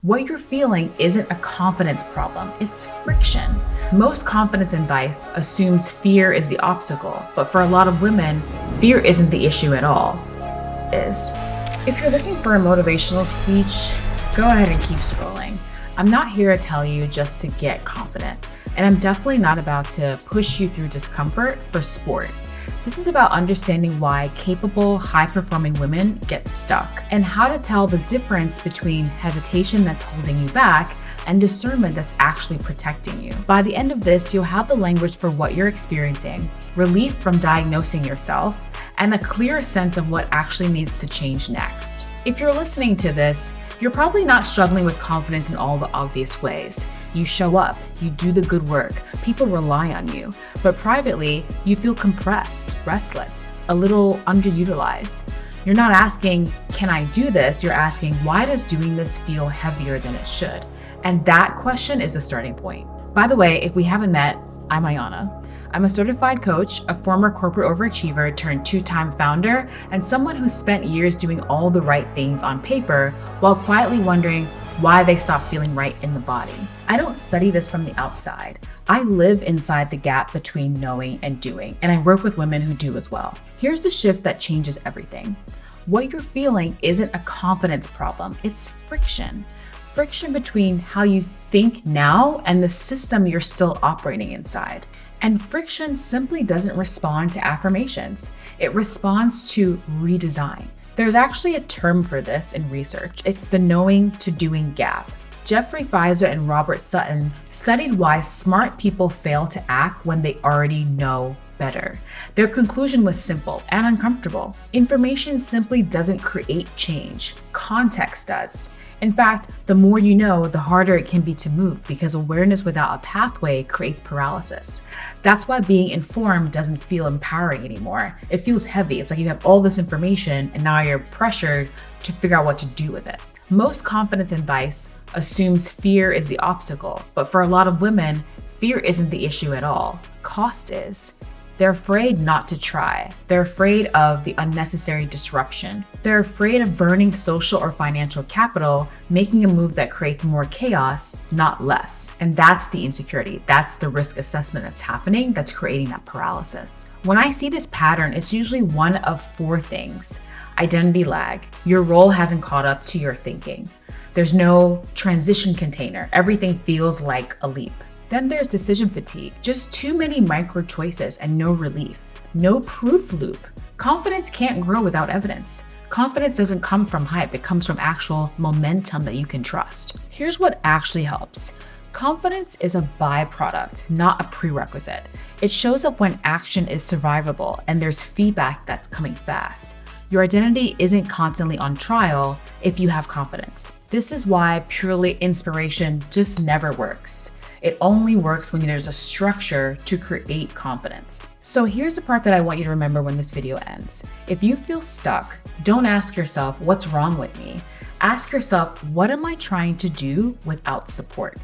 What you're feeling isn't a confidence problem, it's friction. Most confidence advice assumes fear is the obstacle, but for a lot of women, fear isn't the issue at all. If you're looking for a motivational speech, go ahead and keep scrolling. I'm not here to tell you just to get confident, and I'm definitely not about to push you through discomfort for sport. This is about understanding why capable, high-performing women get stuck and how to tell the difference between hesitation that's holding you back and discernment that's actually protecting you. By the end of this, you'll have the language for what you're experiencing, relief from diagnosing yourself, and a clearer sense of what actually needs to change next. If you're listening to this, you're probably not struggling with confidence in all the obvious ways. You show up, you do the good work, people rely on you, but privately, you feel compressed, restless, a little underutilized. You're not asking, can I do this? You're asking, why does doing this feel heavier than it should? And that question is the starting point. By the way, if we haven't met, I'm Ayana. I'm a certified coach, a former corporate overachiever turned two-time founder, and someone who spent years doing all the right things on paper while quietly wondering why they stop feeling right in the body. I don't study this from the outside. I live inside the gap between knowing and doing, and I work with women who do as well. Here's the shift that changes everything. What you're feeling isn't a confidence problem, it's friction. Friction between how you think now and the system you're still operating inside. And friction simply doesn't respond to affirmations. It responds to redesign. There's actually a term for this in research. It's the knowing to doing gap. Jeffrey Pfizer and Robert Sutton studied why smart people fail to act when they already know better. Their conclusion was simple and uncomfortable. Information simply doesn't create change. Context does. In fact, the more you know, the harder it can be to move because awareness without a pathway creates paralysis. That's why being informed doesn't feel empowering anymore. It feels heavy. It's like you have all this information and now you're pressured to figure out what to do with it. Most confidence advice assumes fear is the obstacle, but for a lot of women, fear isn't the issue at all. Cost is. They're afraid not to try. They're afraid of the unnecessary disruption. They're afraid of burning social or financial capital, making a move that creates more chaos, not less. And that's the insecurity. That's the risk assessment that's happening that's creating that paralysis. When I see this pattern, it's usually one of four things. Identity lag. Your role hasn't caught up to your thinking. There's no transition container. Everything feels like a leap. Then there's decision fatigue, just too many micro choices and no relief. No proof loop. Confidence can't grow without evidence. Confidence doesn't come from hype, it comes from actual momentum that you can trust. Here's what actually helps. Confidence is a byproduct, not a prerequisite. It shows up when action is survivable and there's feedback that's coming fast. Your identity isn't constantly on trial if you have confidence. This is why purely inspiration just never works. It only works when there's a structure to create confidence. So here's the part that I want you to remember when this video ends. If you feel stuck, don't ask yourself, what's wrong with me? Ask yourself, what am I trying to do without support?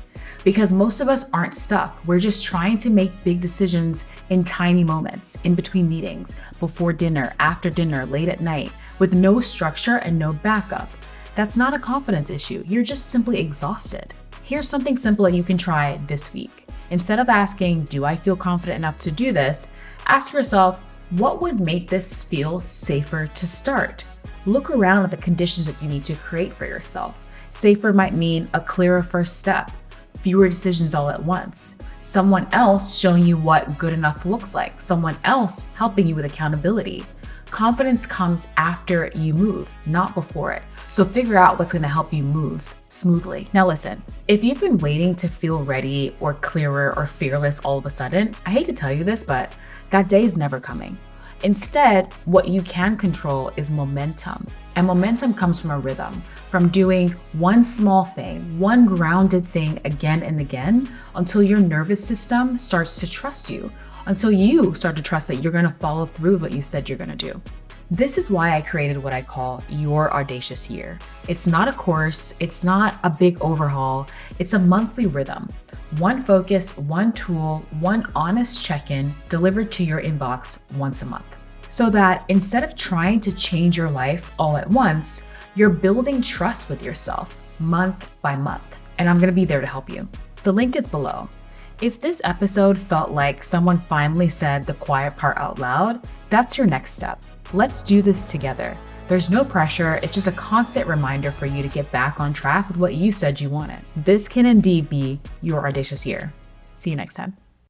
Because most of us aren't stuck. We're just trying to make big decisions in tiny moments, in between meetings, before dinner, after dinner, late at night, with no structure and no backup. That's not a confidence issue. You're just simply exhausted. Here's something simple that you can try this week. Instead of asking, do I feel confident enough to do this? Ask yourself, what would make this feel safer to start? Look around at the conditions that you need to create for yourself. Safer might mean a clearer first step, fewer decisions all at once, someone else showing you what good enough looks like, someone else helping you with accountability. Confidence comes after you move, not before it. So figure out what's going to help you move smoothly. Now listen, if you've been waiting to feel ready or clearer or fearless all of a sudden, I hate to tell you this, but that day is never coming. Instead, what you can control is momentum. And momentum comes from a rhythm, from doing one small thing, one grounded thing again and again until your nervous system starts to trust you, until you start to trust that you're going to follow through with what you said you're going to do. This is why I created what I call your Audacious Year. It's not a course, it's not a big overhaul, it's a monthly rhythm. One focus, one tool, one honest check-in delivered to your inbox once a month. So that instead of trying to change your life all at once, you're building trust with yourself. month by month, and I'm gonna be there to help you. The link is below. If this episode felt like someone finally said the quiet part out loud, that's your next step. Let's do this together. There's no pressure, it's just a constant reminder for you to get back on track with what you said you wanted. This can indeed be your audacious year. See you next time.